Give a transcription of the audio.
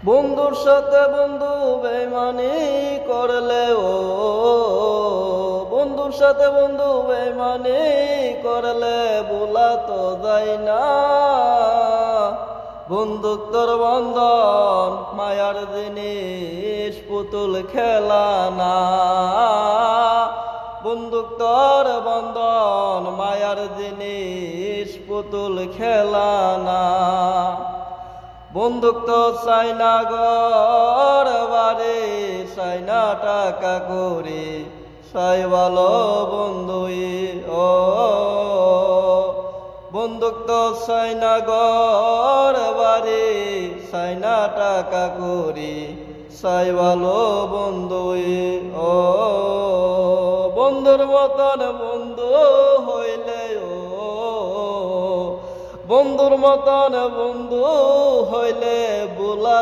বন্ধুর সাথে বন্ধু বেইমানি করলে বন্ধুর সাথে বন্ধু বেইমানি করলে ভোলা তো যায় না। বন্ধুত্বর বন্ধন মায়ার জিনিস, পুতুল খেলা না। বন্ধুত্বর বন্ধন মায়ার জিনিস, পুতুল খেলা না। বন্ধুত্ব চাই না ঘর বাড়ি, চাই না টাকা করি, চাই ভালো বন্ধুই বন্ধুত্ব চাই না ঘর বাড়ি, চাই না টাকা করি, চাই ভালো বন্ধুই বন্ধুর মতন বন্ধু হইলে বন্ধুর মতন বন্ধু হইলে ভোলা